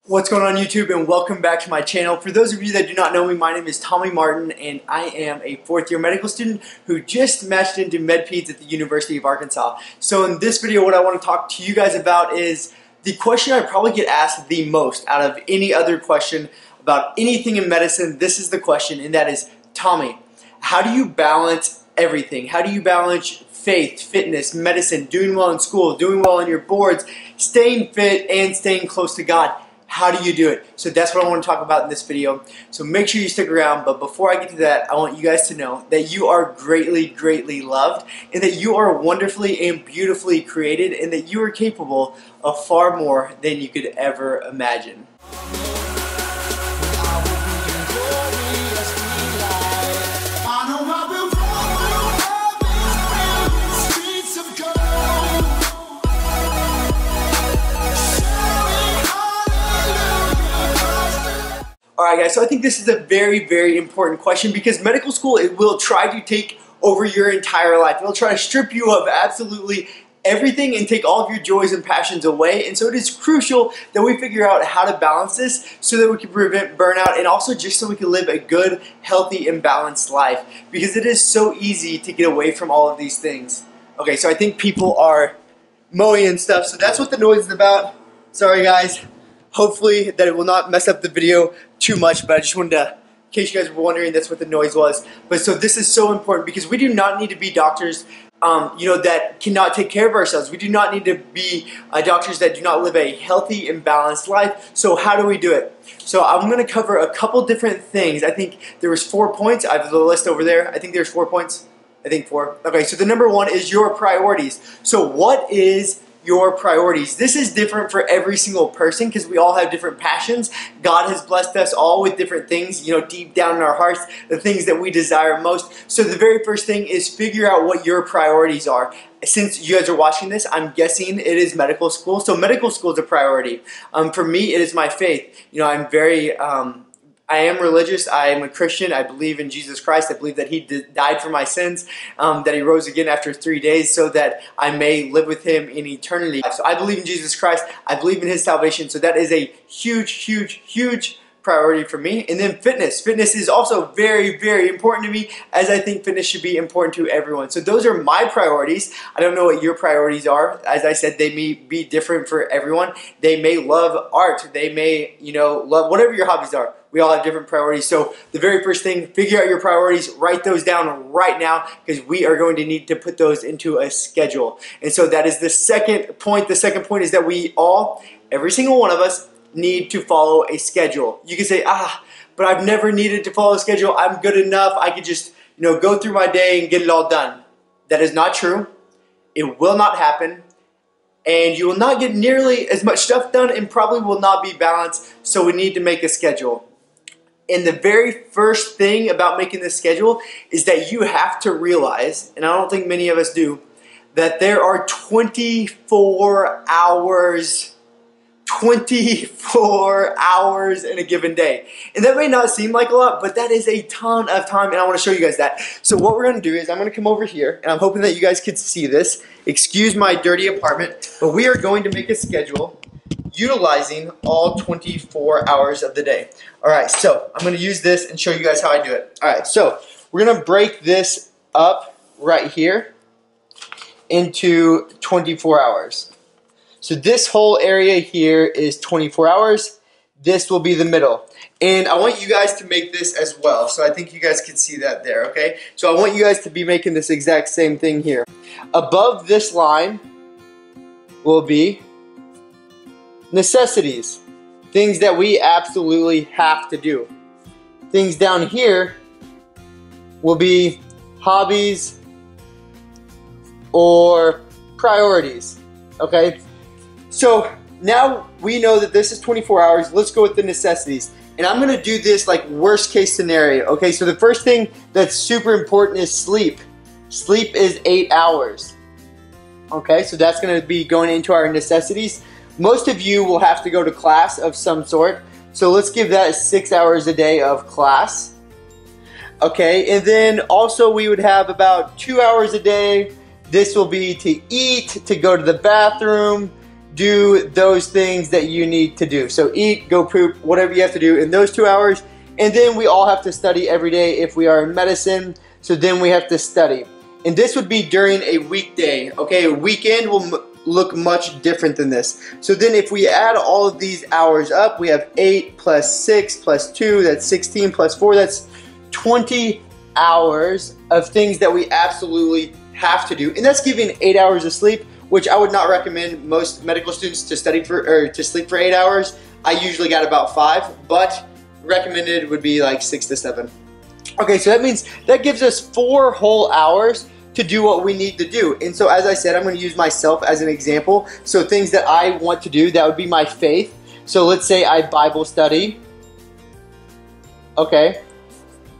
What's going on YouTube, and welcome back to my channel. For those of you that do not know me, my name is Tommy Martin and I am a fourth year medical student who just matched into MedPeds at the University of Arkansas. So in this video what I want to talk to you guys about is the question I probably get asked the most out of any other question about anything in medicine. This is the question, and that is, Tommy, how do you balance everything? How do you balance faith, fitness, medicine, doing well in school, doing well on your boards, staying fit, and staying close to God? How do you do it? So that's what I want to talk about in this video. So make sure you stick around. But before I get to that, I want you guys to know that you are greatly, greatly loved, and that you are wonderfully and beautifully created, and that you are capable of far more than you could ever imagine. Alright guys, so I think this is a very, very important question, because medical school, it will try to take over your entire life. It will try to strip you of absolutely everything and take all of your joys and passions away. And so it is crucial that we figure out how to balance this so that we can prevent burnout, and also just so we can live a good, healthy, and balanced life. Because it is so easy to get away from all of these things. Okay, so I think people are mowing and stuff, so that's what the noise is about. Sorry guys. Hopefully that it will not mess up the video too much, but I just wanted to, in case you guys were wondering, that's what the noise was. But so this is so important, because we do not need to be doctors that cannot take care of ourselves. We do not need to be doctors that do not live a healthy and balanced life. So how do we do it? So I'm going to cover a couple different things. I think there was 4 points. I have the list over there. I think there's 4 points. I think 4. Okay, so the number 1 is your priorities. So what is your priorities? This is different for every single person, because we all have different passions. God has blessed us all with different things, deep down in our hearts, the things that we desire most. So the very first thing is figure out what your priorities are. Since you guys are watching this, I'm guessing it is medical school. So medical school is a priority. For me, it is my faith. I'm very I am religious. I am a Christian. I believe in Jesus Christ. I believe that He died for my sins, that He rose again after 3 days so that I may live with Him in eternity. So I believe in Jesus Christ. I believe in His salvation. So that is a huge, huge, huge priority for me. And then fitness. Fitness is also very, very important to me, as I think fitness should be important to everyone. So those are my priorities. I don't know what your priorities are. As I said, they may be different for everyone. They may love art. They may, love whatever your hobbies are. We all have different priorities. So the very first thing, figure out your priorities, write those down right now, because we are going to need to put those into a schedule. And so that is the second point. The second point is that we all, every single one of us, need to follow a schedule. You can say, but I've never needed to follow a schedule. I'm good enough. I could just, go through my day and get it all done. That is not true. It will not happen. And you will not get nearly as much stuff done, and probably will not be balanced. So we need to make a schedule. And the very first thing about making this schedule is that you have to realize, and I don't think many of us do, that there are 24 hours in a given day. And that may not seem like a lot, but that is a ton of time, and I want to show you guys that. So what we're going to do is I'm going to come over here, and I'm hoping that you guys can see this. Excuse my dirty apartment, but we are going to make a schedule utilizing all 24 hours of the day. Alright, so I'm going to use this and show you guys how I do it. Alright, so we're going to break this up right here into 24 hours. So this whole area here is 24 hours. This will be the middle. And I want you guys to make this as well. So I think you guys can see that there, okay? So I want you guys to be making this exact same thing here. Above this line will be necessities, things that we absolutely have to do. Things down here will be hobbies or priorities, okay? So now we know that this is 24 hours. Let's go with the necessities. And I'm gonna do this like worst case scenario, okay? So the first thing that's super important is sleep. Sleep is 8 hours, okay? So that's gonna be going into our necessities. Most of you will have to go to class of some sort, so let's give that 6 hours a day of class. Okay, and then also we would have about 2 hours a day. This will be to eat, to go to the bathroom, do those things that you need to do. So eat, go poop, whatever you have to do in those 2 hours. And then we all have to study every day if we are in medicine. So then we have to study. And this would be during a weekday, okay? A weekend will look much different than this. So then if we add all of these hours up, we have 8 plus 6 plus 2, that's 16 plus 4, that's 20 hours of things that we absolutely have to do. And that's giving 8 hours of sleep, which I would not recommend most medical students to study for or to sleep for 8 hours. I usually got about 5, but recommended would be like 6 to 7. Okay, so that means that gives us 4 whole hours to do what we need to do. And so as I said, I'm going to use myself as an example. So things that I want to do, that would be my faith. So let's say I Bible study. Okay,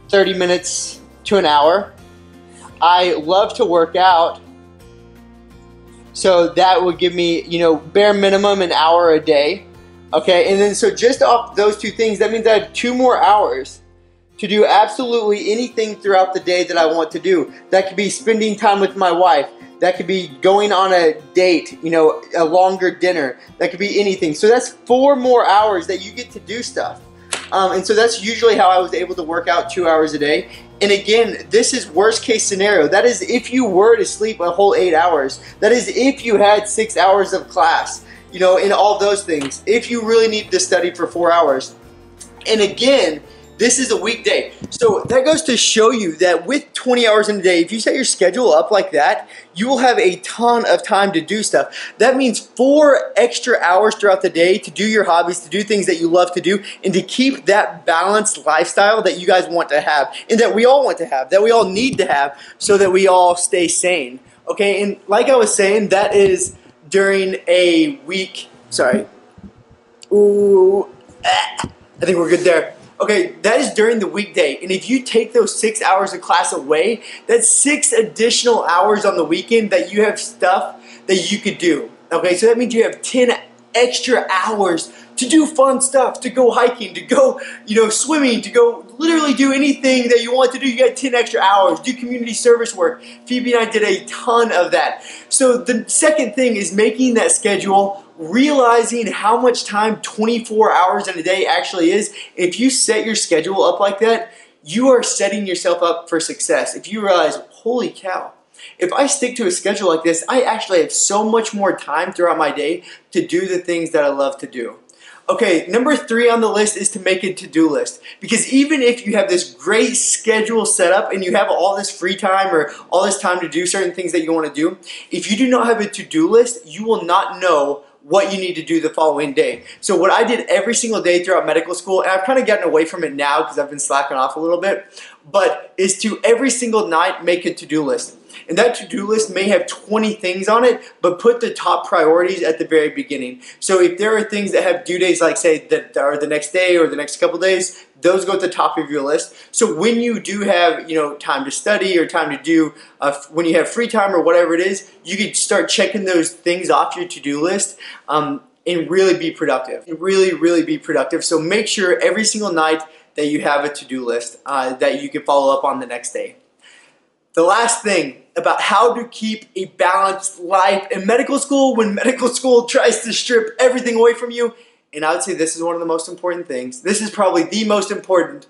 30 minutes to an hour. I love to work out. So that would give me, bare minimum an hour a day. Okay, and then so just off those 2 things, that means I have 2 more hours to do absolutely anything throughout the day that I want to do. That could be spending time with my wife. That could be going on a date, a longer dinner. That could be anything. So that's 4 more hours that you get to do stuff. And so that's usually how I was able to work out 2 hours a day. And again, this is worst case scenario. That is if you were to sleep a whole 8 hours. That is if you had 6 hours of class, and all those things. If you really need to study for 4 hours. And again, this is a weekday. So that goes to show you that with 20 hours in a day, if you set your schedule up like that, you will have a ton of time to do stuff. That means 4 extra hours throughout the day to do your hobbies, to do things that you love to do, and to keep that balanced lifestyle that you guys want to have, and that we all want to have, that we all need to have, so that we all stay sane. Okay, and like I was saying, that is during a week. Sorry. I think we're good there. Okay, that is during the weekday, and if you take those 6 hours of class away, that's 6 additional hours on the weekend that you have stuff that you could do. Okay, so that means you have 10 extra hours to do fun stuff, to go hiking, to go, swimming, to go literally do anything that you want to do. You got 10 extra hours. Do community service work. Phoebe and I did a ton of that. So the second thing is making that schedule, realizing how much time 24 hours in a day actually is. If you set your schedule up like that, you are setting yourself up for success. If you realize, holy cow, if I stick to a schedule like this, I actually have so much more time throughout my day to do the things that I love to do. Okay, number 3 on the list is to make a to-do list. Because even if you have this great schedule set up and you have all this free time or all this time to do certain things that you want to do, if you do not have a to-do list, you will not know what you need to do the following day. So what I did every single day throughout medical school, and I've kind of gotten away from it now because I've been slacking off a little bit, but is to every single night make a to-do list. And that to-do list may have 20 things on it, but put the top priorities at the very beginning. So if there are things that have due dates, like say that are the next day or the next couple days, those go at the top of your list. So when you do have, time to study or time to do, when you have free time or whatever it is, you can start checking those things off your to-do list and really be productive. Really be productive. So make sure every single night that you have a to-do list that you can follow up on the next day. The last thing about how to keep a balanced life in medical school when medical school tries to strip everything away from you. And I would say this is one of the most important things. This is probably the most important.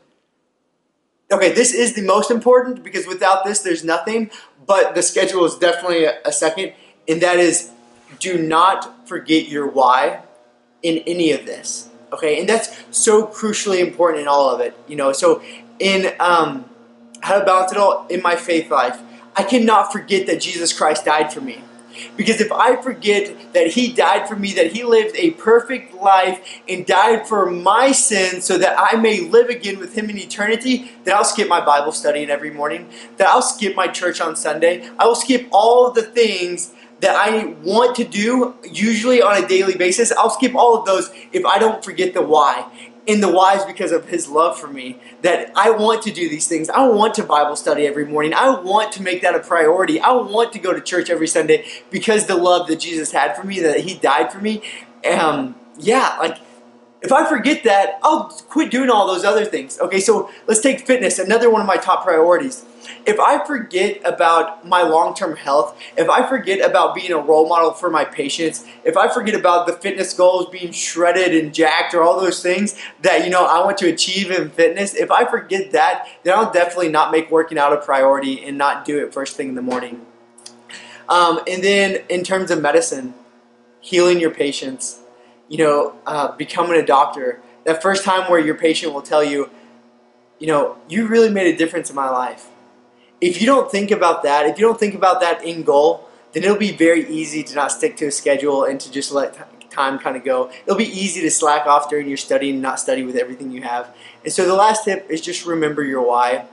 Okay, this is the most important because without this, there's nothing. But the schedule is definitely a second. And that is, do not forget your why in any of this. Okay, and that's so crucially important in all of it. So in how to balance it all in my faith life, I cannot forget that Jesus Christ died for me. Because if I forget that He died for me, that He lived a perfect life and died for my sins so that I may live again with Him in eternity, then I'll skip my Bible study every morning, that I'll skip my church on Sunday, I will skip all of the things that I want to do, usually on a daily basis. I'll skip all of those if I don't forget the why. And the why is because of His love for me, that I want to do these things. I want to Bible study every morning. I want to make that a priority. I want to go to church every Sunday because the love that Jesus had for me, that He died for me. If I forget that, I'll quit doing all those other things. Okay, so let's take fitness, another one of my top priorities. If I forget about my long-term health, if I forget about being a role model for my patients, if I forget about the fitness goals, being shredded and jacked, or all those things that I want to achieve in fitness, if I forget that, then I'll definitely not make working out a priority and not do it first thing in the morning. And then in terms of medicine, healing your patients, becoming a doctor, that first time where your patient will tell you, you really made a difference in my life. If you don't think about that, if you don't think about that end goal, then it'll be very easy to not stick to a schedule and to just let time kind of go. It'll be easy to slack off during your study and not study with everything you have. And so the last tip is just remember your why.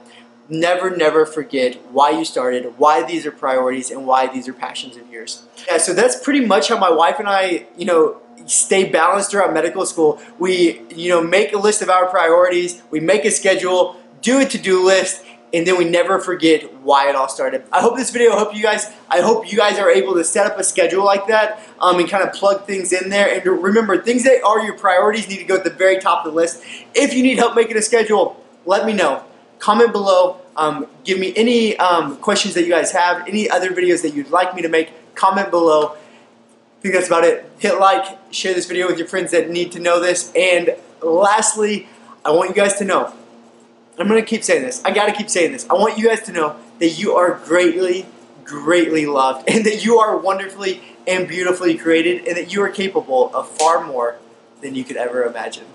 Never forget why you started, why these are priorities, and why these are passions of yours. Yeah, so that's pretty much how my wife and I, stay balanced throughout medical school. We, make a list of our priorities, we make a schedule, do a to-do list, and then we never forget why it all started. I hope this video helped you guys. I hope you guys are able to set up a schedule like that and kind of plug things in there. And remember, things that are your priorities need to go at the very top of the list. If you need help making a schedule, let me know. Comment below. Give me any questions that you guys have, any other videos that you'd like me to make. Comment below. I think that's about it. Hit like, share this video with your friends that need to know this. And lastly, I want you guys to know, I'm going to keep saying this. I got to keep saying this. I want you guys to know that you are greatly loved, and that you are wonderfully and beautifully created, and that you are capable of far more than you could ever imagine.